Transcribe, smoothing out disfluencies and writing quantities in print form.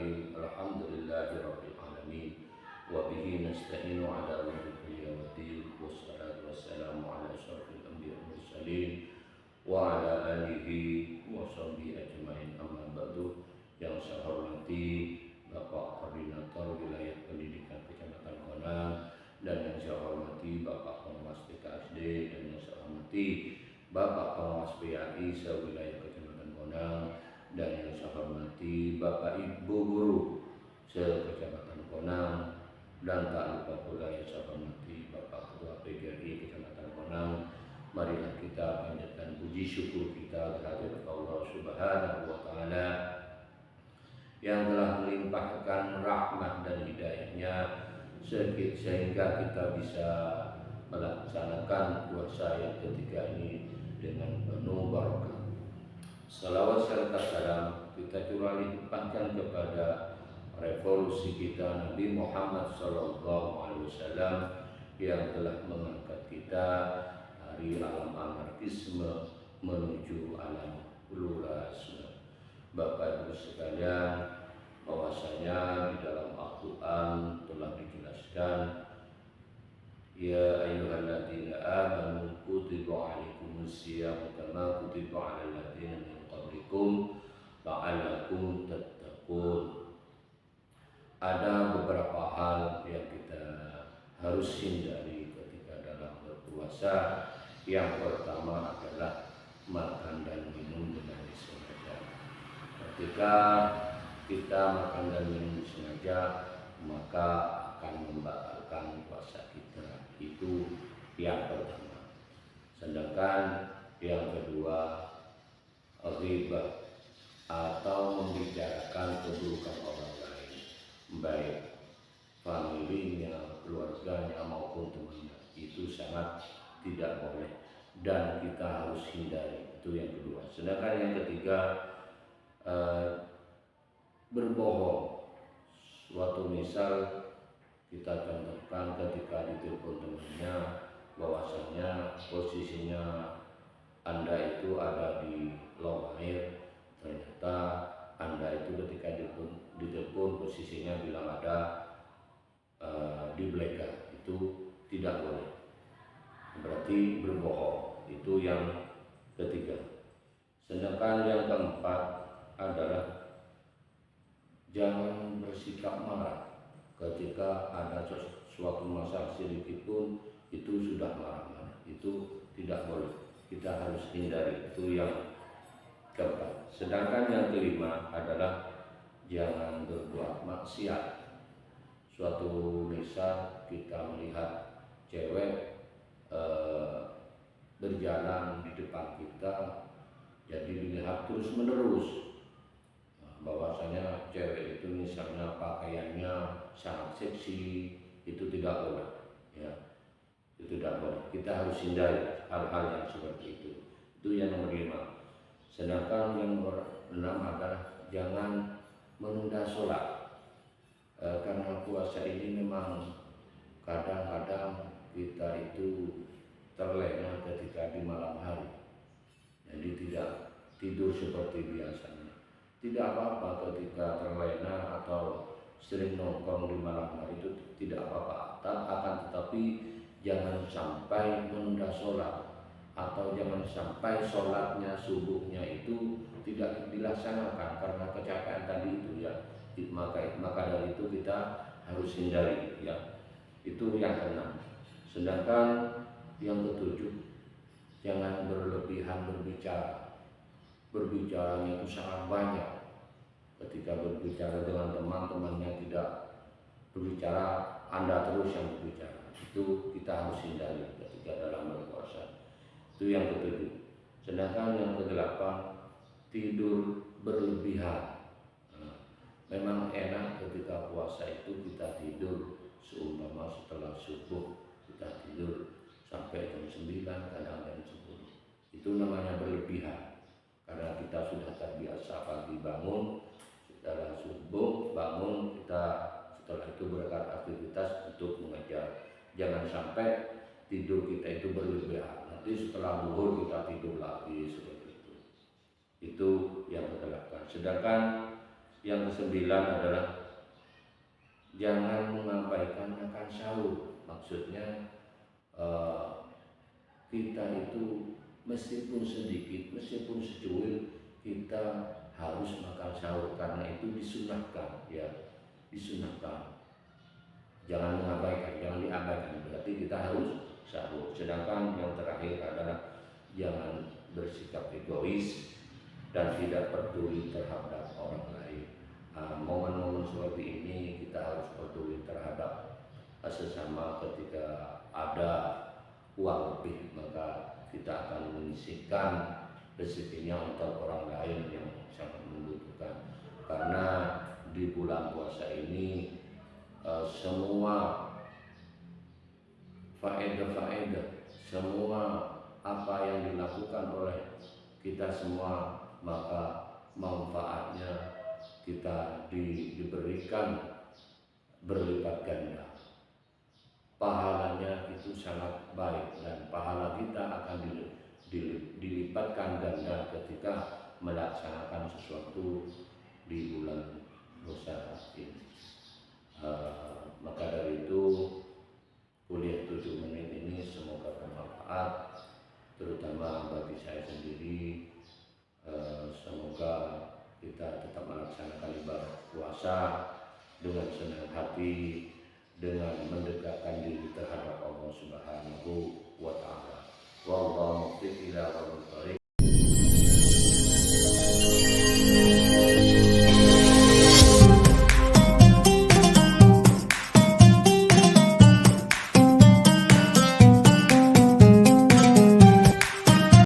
Bismillahirrahmanirrahim. Alhamdulillahirabbil alamin. Wa bihi nasta'inu ala umuri dunya waddin. Wassalatu wassalamu ala asyrofil anbiya'i wal mursalin wa ala alihi wa sahbihi ajmain. Amma ba'du. Yang saya hormati Bapak Koordinator Wilayah Pendidikan Kecamatan Konang, dan yang saya hormati Bapak Pengawas PKSD, dan yang saya hormati Bapak Pengawas PAI sewilayah Kecamatan Konang, dan yang saya hormati Bapak Ibu Guru se-Kecamatan Konang, dan tak lupa pula yang saya hormati Bapak Ketua PGRI Kecamatan Konang. Marilah kita panjatkan puji syukur kita kehadirat Allah Subhanahu wa Ta'ala yang telah melimpahkan rahmat dan hidayahnya sehingga kita bisa melaksanakan puasa yang ketiga ini dengan penuh barakah. Salawat serta salam kita curah limpahkan kepada revolusi kita Nabi Muhammad SAW yang telah mengangkat kita dari alam anarkisme menuju alam pluralisme. Bapak Ibu sekalian, bahwasanya di dalam Al-Quran telah dijelaskan, ya ayyuhalladzina amanu kutiba alaikumus syiyam kama kutiba alal ladzina min qablikum la'allakum tattaqun. Ada beberapa hal yang kita harus hindari ketika dalam berpuasa. Yang pertama adalah makan dan minum dengan disengaja. Ketika kita makan dan minum sengaja, maka akan membatalkan puasa kita. Itu yang pertama. Sedangkan yang kedua, ghibah atau membicarakan keburukan orang lain, baik familinya, keluarganya maupun temannya, itu sangat tidak boleh dan kita harus hindari. Itu yang kedua. Sedangkan yang ketiga, berbohong. Suatu misal kita contohkan ketika ditelepon temannya bahwasanya posisinya Anda itu ada di lowong air, ternyata Anda itu ketika ditelepon posisinya bilang ada di Bleka. Itu tidak boleh, berarti berbohong. Itu yang ketiga. Sedangkan yang keempat adalah jangan bersikap marah ketika ada suatu masalah sedikit pun itu sudah marah-marah. Itu tidak boleh, kita harus hindari. Itu yang keempat. Sedangkan yang kelima adalah jangan berbuat maksiat. Suatu misal kita melihat cewek berjalan di depan kita, jadi dilihat terus menerus, bahwasanya cewek itu misalnya pakaiannya sangat seksi, itu tidak boleh, ya, itu tidak boleh. Kita harus hindari hal-hal yang seperti itu. Itu yang nomor 5. Sedangkan yang nomor 6 adalah jangan menunda sholat, karena puasa ini memang kadang-kadang kita itu terlena ketika di malam hari, jadi tidak tidur seperti biasanya. Tidak apa-apa ketika terlena atau sering nongkrong di malam hari, itu tidak apa-apa. Akan tetapi jangan sampai menunda sholat, atau jangan sampai sholatnya subuhnya itu tidak dilaksanakan karena kecapean tadi itu, ya. Maka dari itu kita harus hindari, ya. Itu yang keenam. Sedangkan yang ketujuh, jangan berlebihan berbicara. Berbicaranya itu sangat banyak. Ketika berbicara dengan teman-temannya tidak berbicara, Anda terus yang berbicara. Itu kita harus hindari ketika dalam berpuasa. Itu yang ketujuh. Sedangkan yang kedelapan, tidur berlebihan. Memang enak ketika puasa itu kita tidur, seumpama setelah subuh kita tidur sampai jam 9, kadang jam 10. Itu namanya berlebihan, karena kita sudah terbiasa pagi bangun, setelah subuh bangun, kita setelah itu beraktivitas untuk mengajar. Jangan sampai tidur kita itu berlebihan, nanti setelah zuhur kita tidur lagi seperti itu. Itu yang kedelapan. Sedangkan Yang kesembilan adalah jangan mengabaikan makan sahur. Maksudnya kita itu meskipun sedikit, meskipun secuil, kita harus makan sahur karena itu disunahkan, ya, disunahkan. Jangan mengabaikan, jangan diabaikan. Berarti kita harus sahur. Sedangkan yang terakhir adalah jangan bersikap egois dan tidak peduli terhadap orang lain. Momen-momen seperti ini kita harus peduli terhadap sesama. Ketika ada uang lebih, maka kita akan menyisihkan rezekinya untuk orang lain yang sangat membutuhkan. Karena di bulan puasa ini semua faedah-faedah, semua apa yang dilakukan oleh kita semua, maka manfaatnya kita diberikan berlipat ganda. Pahalanya itu sangat baik dan pahala kita akan dilipatkan ganda ketika melaksanakan sesuatu di bulan puasa ini. Maka dari itu kuliah 7 menit ini semoga bermanfaat, terutama bagi saya sendiri. Semoga kita tetap melaksanakan ibadah puasa dengan senang hati, dengan mendekatkan